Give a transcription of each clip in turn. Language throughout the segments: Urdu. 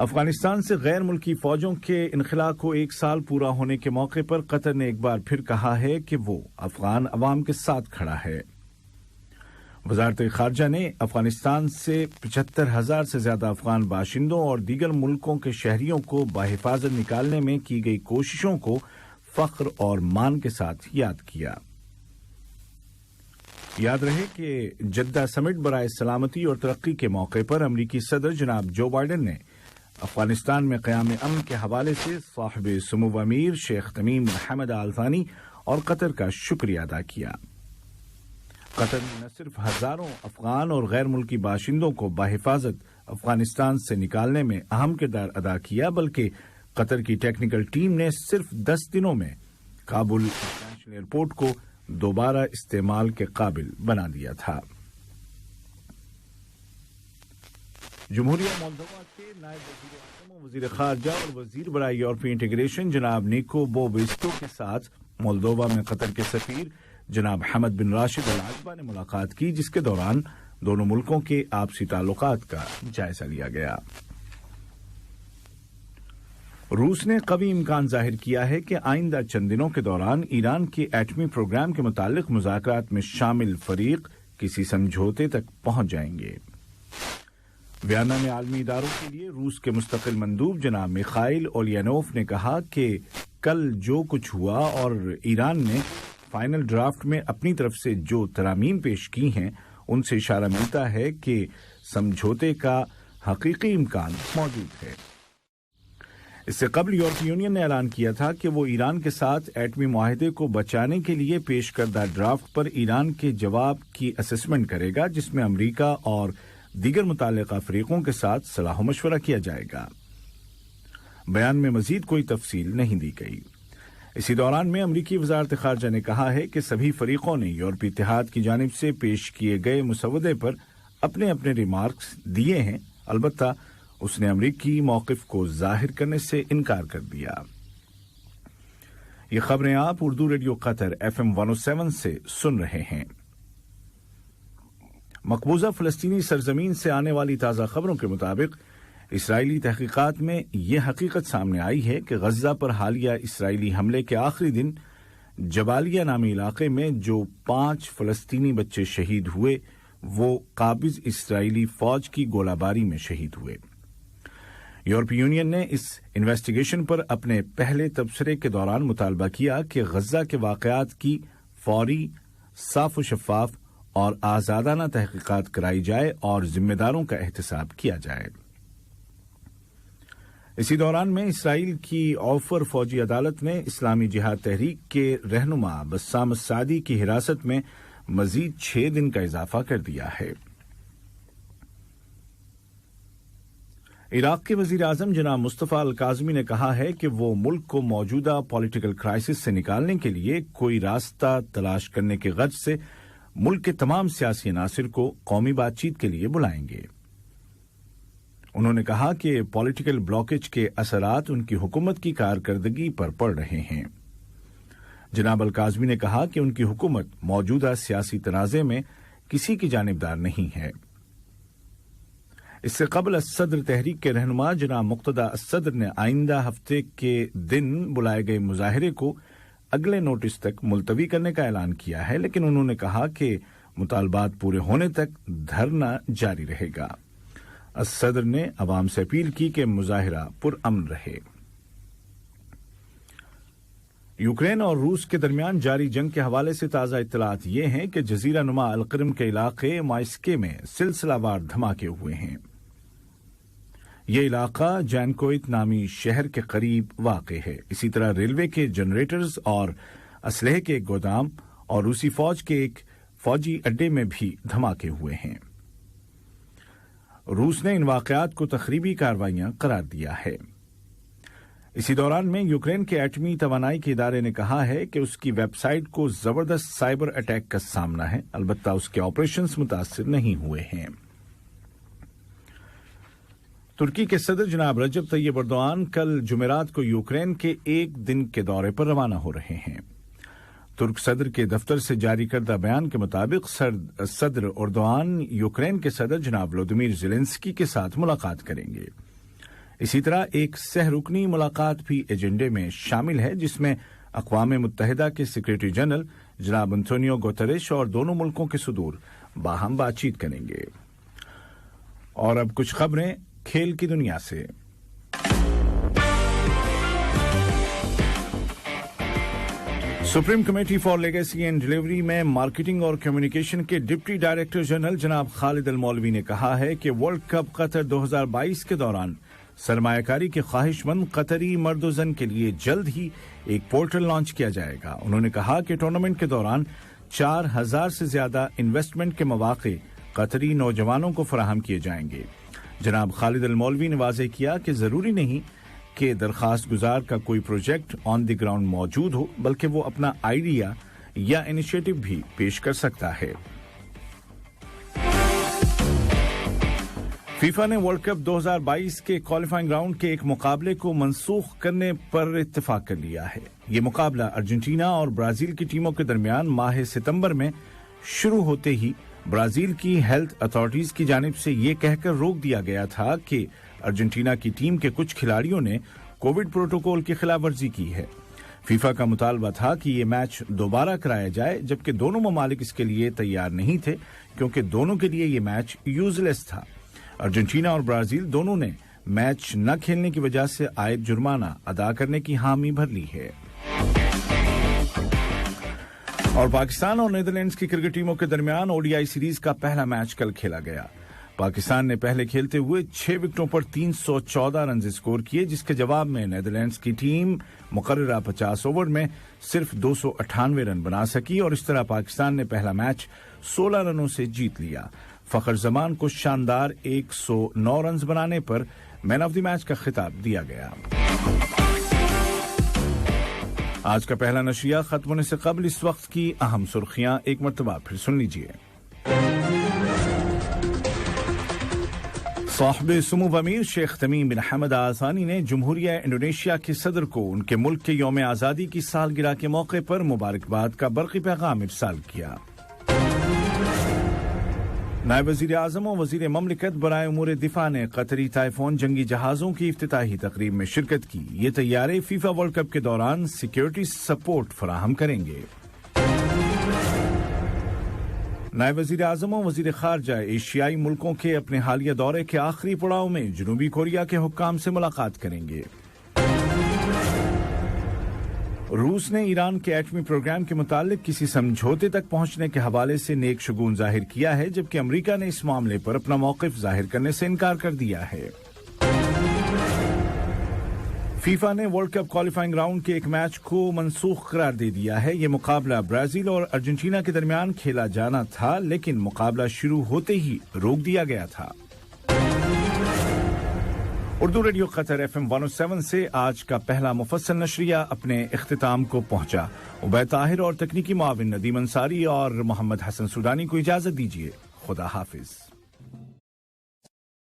افغانستان سے غیر ملکی فوجوں کے انخلا کو 1 سال پورا ہونے کے موقع پر قطر نے ایک بار پھر کہا ہے کہ وہ افغان عوام کے ساتھ کھڑا ہے۔ وزارت خارجہ نے افغانستان سے 75,000 سے زیادہ افغان باشندوں اور دیگر ملکوں کے شہریوں کو بحفاظت نکالنے میں کی گئی کوششوں کو فخر اور مان کے ساتھ یاد کیا۔ یاد رہے کہ جدہ سمٹ برائے سلامتی اور ترقی کے موقع پر امریکی صدر جناب جو بائیڈن نے افغانستان میں قیام امن کے حوالے سے صاحب سمو امیر شیخ تمیم بن حمد آل ثانی اور قطر کا شکریہ ادا کیا۔ قطر نے نہ صرف ہزاروں افغان اور غیر ملکی باشندوں کو بحفاظت افغانستان سے نکالنے میں اہم کردار ادا کیا، بلکہ قطر کی ٹیکنیکل ٹیم نے صرف 10 دنوں میں کابل انٹرنیشنل ایئرپورٹ کو دوبارہ استعمال کے قابل بنا دیا تھا۔ جمہوریہ مولدووا کے نائب وزیر اعظم و وزیر خارجہ اور وزیر برائے یورپی انٹیگریشن جناب نیکو بوویسٹو کے ساتھ مولدووا میں قطر کے سفیر جناب حمد بن راشد العجبہ نے ملاقات کی، جس کے دوران دونوں ملکوں کے آپسی تعلقات کا جائزہ لیا گیا۔ روس نے قوی امکان ظاہر کیا ہے کہ آئندہ چند دنوں کے دوران ایران کے ایٹمی پروگرام کے متعلق مذاکرات میں شامل فریق کسی سمجھوتے تک پہنچ جائیں گے۔ ویانا میں عالمی اداروں کے لیے روس کے مستقل مندوب جناب میخائیل اولینوف نے کہا کہ کل جو کچھ ہوا اور ایران نے فائنل ڈرافٹ میں اپنی طرف سے جو ترامیم پیش کی ہیں ان سے اشارہ ملتا ہے کہ سمجھوتے کا حقیقی امکان موجود ہے۔ اس سے قبل یورپی یونین نے اعلان کیا تھا کہ وہ ایران کے ساتھ ایٹمی معاہدے کو بچانے کے لیے پیش کردہ ڈرافٹ پر ایران کے جواب کی اسسمنٹ کرے گا، جس میں امریکہ اور دیگر متعلقہ فریقوں کے ساتھ صلاح و مشورہ کیا جائے گا۔ بیان میں مزید کوئی تفصیل نہیں دی گئی۔ اسی دوران میں امریکی وزارت خارجہ نے کہا ہے کہ سبھی فریقوں نے یورپی اتحاد کی جانب سے پیش کیے گئے مسودے پر اپنے اپنے ریمارکس دیے ہیں، البتہ اس نے امریکی موقف کو ظاہر کرنے سے انکار کر دیا۔ یہ خبریں آپ اردو ریڈیو قطر FM 107 سے سن رہے ہیں۔ مقبوضہ فلسطینی سرزمین سے آنے والی تازہ خبروں کے مطابق اسرائیلی تحقیقات میں یہ حقیقت سامنے آئی ہے کہ غزہ پر حالیہ اسرائیلی حملے کے آخری دن جبالیہ نامی علاقے میں جو 5 فلسطینی بچے شہید ہوئے وہ قابض اسرائیلی فوج کی گولہ باری میں شہید ہوئے۔ یورپی یونین نے اس انویسٹیگیشن پر اپنے پہلے تبصرے کے دوران مطالبہ کیا کہ غزہ کے واقعات کی فوری، صاف و شفاف اور آزادانہ تحقیقات کرائی جائے اور ذمہ داروں کا احتساب کیا جائے۔ اسی دوران میں اسرائیل کی اوفر فوجی عدالت نے اسلامی جہاد تحریک کے رہنما بسام السعدی کی حراست میں مزید 6 دن کا اضافہ کر دیا ہے۔ عراق کے وزیر اعظم جناب مصطفیٰ الکاظمی نے کہا ہے کہ وہ ملک کو موجودہ پولیٹیکل کرائسس سے نکالنے کے لیے کوئی راستہ تلاش کرنے کے غرض سے ملک کے تمام سیاسی عناصر کو قومی بات چیت کے لیے بلائیں گے۔ انہوں نے کہا کہ پولیٹیکل بلاکیج کے اثرات ان کی حکومت کی کارکردگی پر پڑ رہے ہیں۔ جناب الکاظمی نے کہا کہ ان کی حکومت موجودہ سیاسی تنازع میں کسی کی جانبدار نہیں ہے۔ اس سے قبل الصدر تحریک کے رہنما جناب مقتدی الصدر نے آئندہ ہفتے کے دن بلائے گئے مظاہرے کو اگلے نوٹس تک ملتوی کرنے کا اعلان کیا ہے، لیکن انہوں نے کہا کہ مطالبات پورے ہونے تک دھرنا جاری رہے گا۔ الصدر نے عوام سے اپیل کی کہ مظاہرہ پرامن رہے۔ یوکرین اور روس کے درمیان جاری جنگ کے حوالے سے تازہ اطلاعات یہ ہیں کہ جزیرہ نما القرم کے علاقے مائسکے میں سلسلہ وار دھماکے ہوئے ہیں۔ یہ علاقہ جانکوئت نامی شہر کے قریب واقع ہے۔ اسی طرح ریلوے کے جنریٹرز اور اسلحے کے ایک گودام اور روسی فوج کے ایک فوجی اڈے میں بھی دھماکے ہوئے ہیں۔ روس نے ان واقعات کو تخریبی کارروائیاں قرار دیا ہے۔ اسی دوران میں یوکرین کے ایٹمی توانائی کے ادارے نے کہا ہے کہ اس کی ویب سائٹ کو زبردست سائبر اٹیک کا سامنا ہے، البتہ اس کے آپریشنز متاثر نہیں ہوئے ہیں۔ ترکی کے صدر جناب رجب طیب ایردوان کل جمعرات کو یوکرین کے 1 دن کے دورے پر روانہ ہو رہے ہیں۔ ترک صدر کے دفتر سے جاری کردہ بیان کے مطابق صدر ایردوان یوکرین کے صدر جناب ولودیمیر زیلنسکی کے ساتھ ملاقات کریں گے۔ اسی طرح ایک سہ رکنی ملاقات بھی ایجنڈے میں شامل ہے جس میں اقوام متحدہ کے سیکریٹری جنرل جناب انتونیو گوتریش اور دونوں ملکوں کے صدور باہم بات چیت کریں گے۔ اور اب کچھ خبریں کھیل کی دنیا سے۔ Supreme committee for legacy and delivery میں مارکیٹنگ اور کمیونیکیشن کے ڈپٹی ڈائریکٹر جنرل جناب خالد المولوی نے کہا ہے کہ ورلڈ کپ قطر 2022 کے دوران سرمایہ کاری کے خواہش مند قطری مرد و زن کے لیے جلد ہی ایک پورٹل لانچ کیا جائے گا۔ انہوں نے کہا کہ ٹورنامنٹ کے دوران 4000 سے زیادہ انویسٹمنٹ کے مواقع قطری نوجوانوں کو فراہم کیے جائیں گے۔ جناب خالد المولوی نے واضح کیا کہ ضروری نہیں کہ درخواست گزار کا کوئی پروجیکٹ آن دی گراؤنڈ موجود ہو، بلکہ وہ اپنا آئیڈیا یا انیشیٹو بھی پیش کر سکتا ہے۔ فیفا نے ورلڈ کپ 2022 کے کوالیفائنگ راؤنڈ کے ایک مقابلے کو منسوخ کرنے پر اتفاق کر لیا ہے۔ یہ مقابلہ ارجنٹینا اور برازیل کی ٹیموں کے درمیان ماہ ستمبر میں شروع ہوتے ہی برازیل کی ہیلتھ اتھارٹیز کی جانب سے یہ کہہ کر روک دیا گیا تھا کہ ارجنٹینا کی ٹیم کے کچھ کھلاڑیوں نے کووڈ پروٹوکول کی خلاف ورزی کی ہے۔ فیفا کا مطالبہ تھا کہ یہ میچ دوبارہ کرایا جائے، جبکہ دونوں ممالک اس کے لیے تیار نہیں تھے کیونکہ دونوں کے لیے یہ میچ یوز لیس تھا۔ ارجنٹینا اور برازیل دونوں نے میچ نہ کھیلنے کی وجہ سے عائد جرمانہ ادا کرنے کی حامی بھر لی ہے۔ اور پاکستان اور نیدرلینڈز کی کرکٹ ٹیموں کے درمیان او ڈی آئی سیریز کا پہلا میچ کل کھیلا گیا۔ پاکستان نے پہلے کھیلتے ہوئے 6 وکٹوں پر 314 رنز اسکور کیے، جس کے جواب میں نیدرلینڈز کی ٹیم مقررہ 50 اوور میں صرف 298 رن بنا سکی اور اس طرح پاکستان نے پہلا میچ 16 رنوں سے جیت لیا۔ فخر زمان کو شاندار 109 رنز بنانے پر مین آف دی میچ کا خطاب دیا گیا۔ آج کا پہلا نشریہ ختم ہونے سے قبل اس وقت کی اہم سرخیاں ایک مرتبہ پھر سن لیجیے۔ صاحب سمو امیر شیخ تمیم بن حمد آل ثانی نے جمہوریہ انڈونیشیا کے صدر کو ان کے ملک کے یوم آزادی کی سالگرہ کے موقع پر مبارکباد کا برقی پیغام ارسال کیا۔ نائب وزیر اعظم و وزیر مملکت برائے امور دفاع نے قطری طائفون جنگی جہازوں کی افتتاحی تقریب میں شرکت کی۔ یہ طیارے فیفا ورلڈ کپ کے دوران سیکیورٹی سپورٹ فراہم کریں گے۔ نائب وزیر اعظم و وزیر خارجہ ایشیائی ملکوں کے اپنے حالیہ دورے کے آخری پڑاؤ میں جنوبی کوریا کے حکام سے ملاقات کریں گے۔ روس نے ایران کے ایٹمی پروگرام کے متعلق کسی سمجھوتے تک پہنچنے کے حوالے سے نیک شگون ظاہر کیا ہے، جبکہ امریکہ نے اس معاملے پر اپنا موقف ظاہر کرنے سے انکار کر دیا ہے۔ فیفا نے ورلڈ کپ کوالیفائنگ راؤنڈ کے ایک میچ کو منسوخ قرار دے دیا ہے۔ یہ مقابلہ برازیل اور ارجنٹینا کے درمیان کھیلا جانا تھا، لیکن مقابلہ شروع ہوتے ہی روک دیا گیا تھا۔ اردو ریڈیو قطر FM 107 سے آج کا پہلا مفصل نشریہ اپنے اختتام کو پہنچا۔ عبید طاہر اور تکنیکی معاون ندیم انصاری اور محمد حسن سودانی کو اجازت دیجیے۔ خدا حافظ۔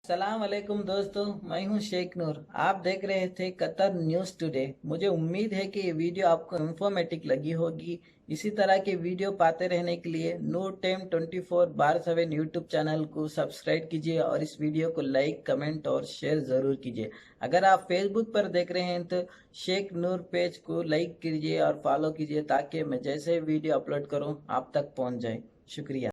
السلام علیکم دوستو، میں ہوں شیخ نور۔ آپ دیکھ رہے تھے قطر نیوز ٹوڈے۔ مجھے امید ہے کہ یہ ویڈیو آپ کو انفارمیٹک لگی ہوگی۔ اسی طرح کے ویڈیو پاتے رہنے کے لیے نور ٹائم 24/7 یوٹیوب چینل کو سبسکرائب کیجیے اور اس ویڈیو کو لائک، کمنٹ اور شیئر ضرور کیجیے۔ اگر آپ فیس بک پر دیکھ رہے ہیں تو شیخ نور پیج کو لائک کیجیے اور فالو کیجیے تاکہ میں جیسے ویڈیو اپلوڈ کروں آپ تک پہنچ جائے۔ شکریہ۔